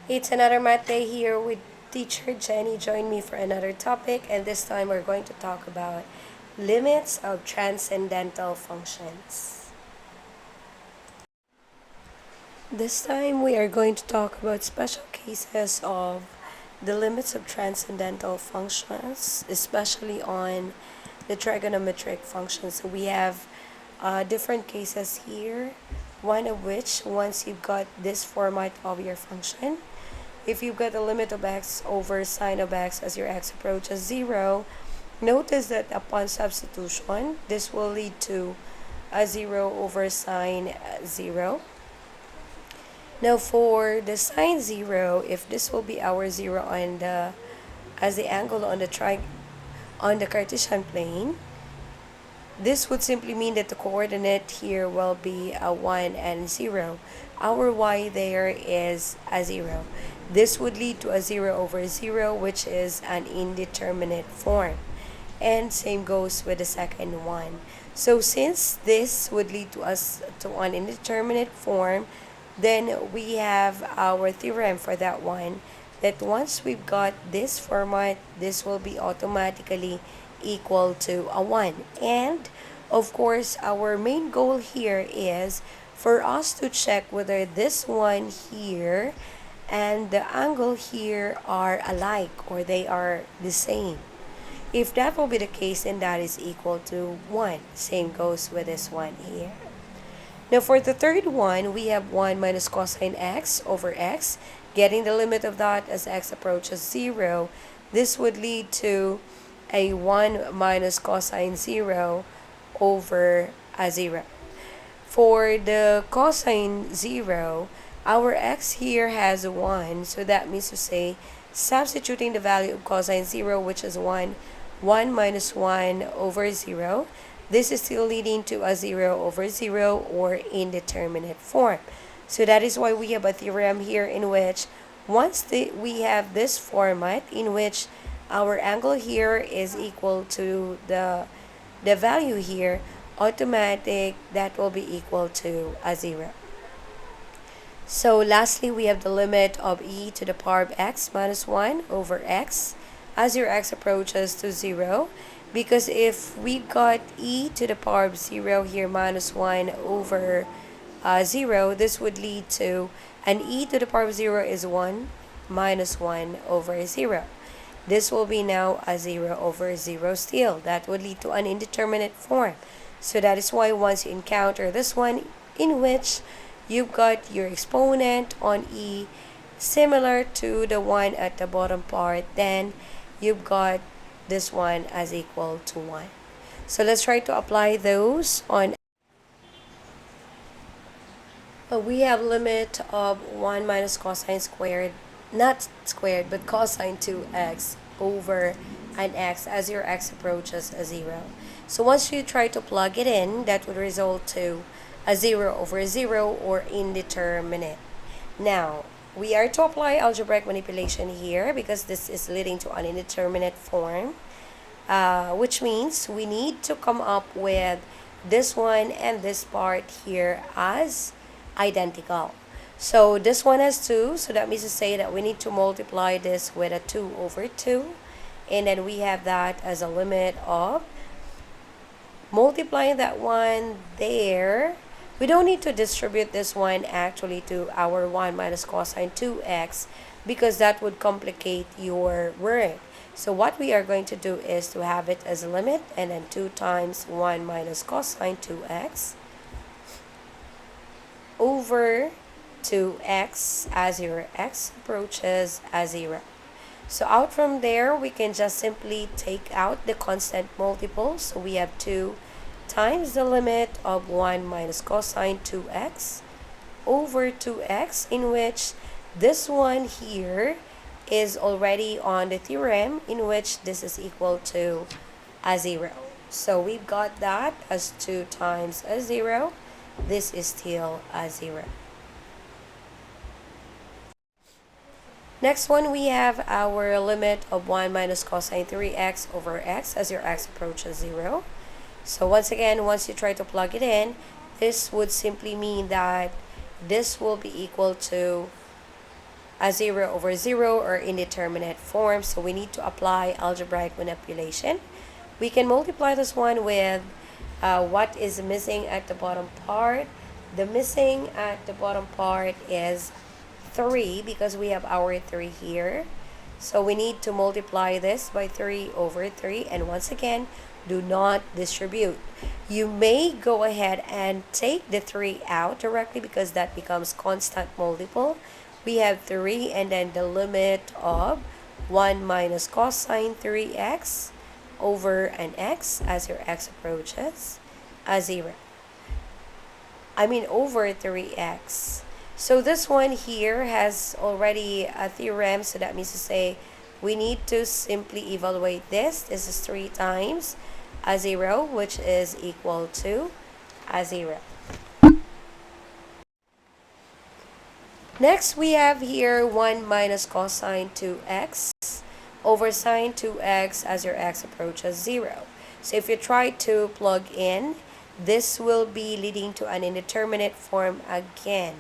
It's another math day here with teacher Jenny. Join me for another topic, and this time we're going to talk about limits of transcendental functions. This time we are going to talk about special cases of the limits of transcendental functions, especially on the trigonometric functions. So we have different cases here, one of which, once you've got this format of your function, if you've got the limit of x over sine of x as your x approaches 0, notice that upon substitution, this will lead to a 0 over sine 0. Now for the sine 0, if this will be our 0 on the as the angle on the Cartesian plane, this would simply mean that the coordinate here will be a 1 and 0. Our y there is a 0. This would lead to a 0 over 0, which is an indeterminate form. And same goes with the second one. So since this would lead to us to an indeterminate form, then we have our theorem for that one, that once we've got this format, this will be automatically equal to a 1. And of course, our main goal here is for us to check whether this one here and the angle here are alike or they are the same. If that will be the case, then that is equal to 1. Same goes with this one here. Now for the third one, we have 1 minus cosine x over x. Getting the limit of that as x approaches 0, this would lead to a 1 minus cosine 0 over a 0. For the cosine 0, our x here has 1, so that means to say, substituting the value of cosine 0, which is 1 minus 1 over 0, this is still leading to a 0 over 0 or indeterminate form. So that is why we have a theorem here in which once we have this format in which our angle here is equal to the value here, automatic that will be equal to a 0. So lastly, we have the limit of e to the power of x minus 1 over x as your x approaches to 0. Because if we got e to the power of 0 here minus 1 over 0, this would lead to an e to the power of 0 is 1 minus 1 over 0. This will be now a 0 over 0 still. That would lead to an indeterminate form. So that is why once you encounter this one in which you've got your exponent on e similar to the one at the bottom part, then you've got this one as equal to 1. So let's try to apply those on. We have limit of 1 minus cosine squared, not squared, but cosine 2x over an x as your x approaches a 0. So once you try to plug it in, that would result to a 0 over 0 or indeterminate. Now, we are to apply algebraic manipulation here because this is leading to an indeterminate form, which means we need to come up with this one and this part here as identical. So this one has 2, so that means to say that we need to multiply this with a 2 over 2, and then we have that as a limit of multiplying that one there. We don't need to distribute this one actually to our 1 minus cosine 2x because that would complicate your work. So what we are going to do is to have it as a limit and then 2 times 1 minus cosine 2x over 2x as your x approaches a 0. So out from there, we can just simply take out the constant multiples. So we have 2 times the limit of 1 minus cosine 2x over 2x, in which this one here is already on the theorem in which this is equal to a 0. So we've got that as 2 times a 0. This is still a 0. Next one, we have our limit of 1 minus cosine 3x over x as your x approaches 0. So once again, once you try to plug it in, this would simply mean that this will be equal to a 0 over 0 or indeterminate form. So we need to apply algebraic manipulation. We can multiply this one with what is missing at the bottom part. The missing at the bottom part is 3 because we have our 3 here. So we need to multiply this by 3 over 3. And once again, do not distribute. You may go ahead and take the 3 out directly because that becomes constant multiple. We have 3 and then the limit of 1 minus cosine 3x over an x as your x approaches a 0. Over 3x. So this one here has already a theorem, so that means to say we need to simply evaluate this. This is 3 times a 0, which is equal to a 0. Next, we have here 1 minus cosine 2x over sine 2x as your x approaches 0. So if you try to plug in, this will be leading to an indeterminate form again.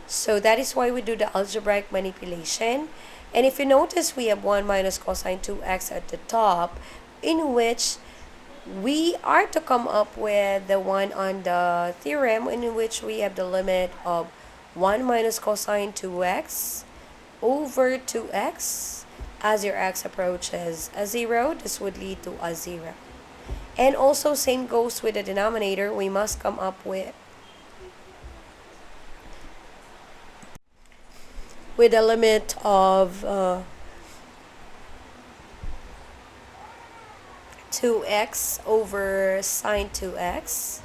So that is why we do the algebraic manipulation. And if you notice, we have 1 minus cosine 2x at the top, in which we are to come up with the one on the theorem, in which we have the limit of 1 minus cosine 2x over 2x as your x approaches a 0. This would lead to a 0. And also same goes with the denominator. We must come up with a limit of 2x over sine 2x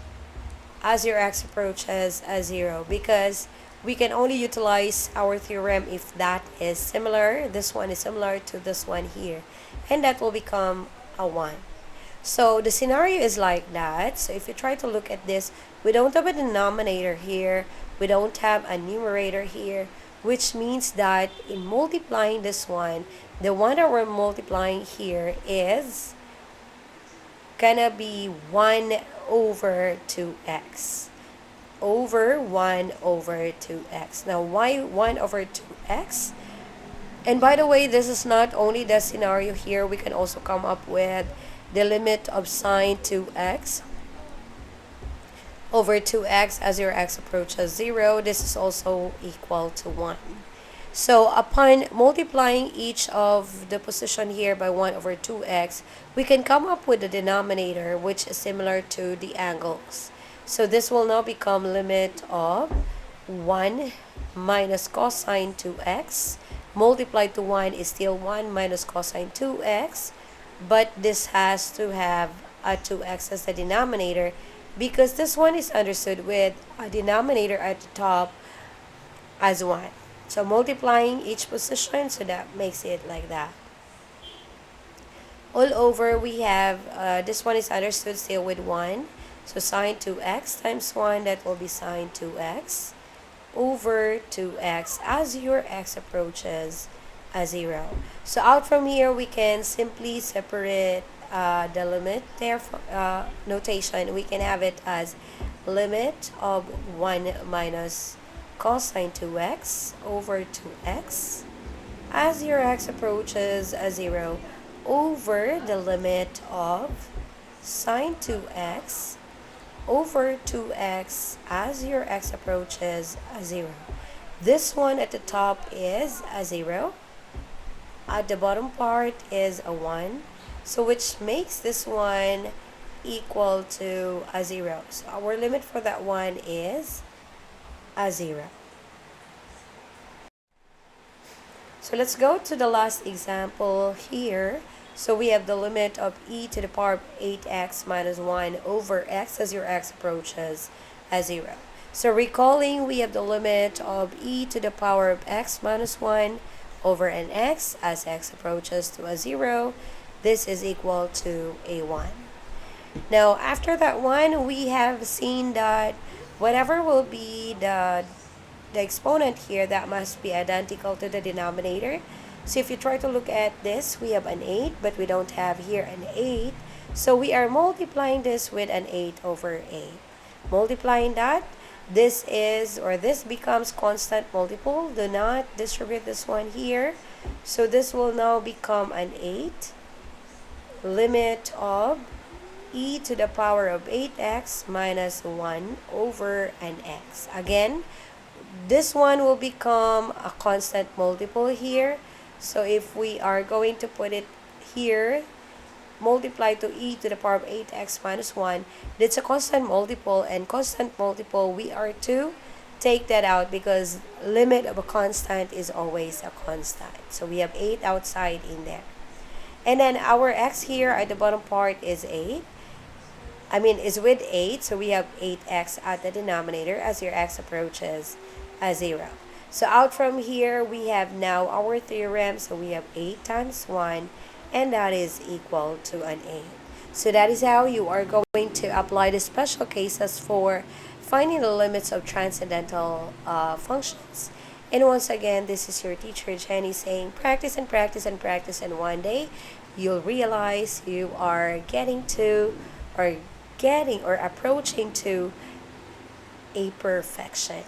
as your x approaches a 0, because we can only utilize our theorem if that is similar. This one is similar to this one here, and that will become a 1. So the scenario is like that. So if you try to look at this, we don't have a denominator here, we don't have a numerator here, which means that in multiplying this one, the one that we're multiplying here is gonna be 1 over 2x over 1 over 2x. Now, why 1 over 2x? And by the way, this is not only the scenario here. We can also come up with the limit of sine 2x over 2x as your x approaches 0. This is also equal to 1. So upon multiplying each of the position here by 1 over 2x, we can come up with the denominator, which is similar to the angles. So this will now become limit of 1 minus cosine 2x multiplied to 1 is still 1 minus cosine 2x, but this has to have a 2x as the denominator, because this one is understood with a denominator at the top as 1. So multiplying each position, so that makes it like that. All over, we have, this one is understood still with 1. So sine 2x times 1, that will be sine 2x over 2x as your x approaches a 0. So out from here, we can simply separate the limit there, notation. We can have it as limit of 1 minus cosine 2x over 2x as your x approaches a 0 over the limit of sine 2x over 2x as your x approaches a 0. This one at the top is a 0. At the bottom part is a 1. So which makes this one equal to a 0. So our limit for that one is a 0. So let's go to the last example here. So we have the limit of e to the power of 8x minus 1 over x as your x approaches a 0. So recalling, we have the limit of e to the power of x minus 1 over an x as x approaches to a 0. This is equal to a 1. Now, after that one, we have seen that whatever will be the exponent here, that must be identical to the denominator. So if you try to look at this, we have an 8, but we don't have here an 8. So we are multiplying this with an 8 over 8. Multiplying that, This is, or this becomes constant multiple. Do not distribute this one here. So this will now become an 8. Limit of e to the power of 8x minus 1 over an x. Again, this one will become a constant multiple here. So if we are going to put it here, multiply to e to the power of 8x minus 1, that's a constant multiple, and constant multiple, we are to take that out because limit of a constant is always a constant. So we have 8 outside in there. And then our x here at the bottom part is 8. Is with 8, so we have 8x at the denominator as your x approaches a 0. So out from here, we have now our theorem. So we have 8 times 1, and that is equal to an 8. So that is how you are going to apply the special cases for finding the limits of transcendental functions. And once again, this is your teacher Jenny saying practice and practice and practice, and one day you'll realize you are getting to, or approaching to, a perfection.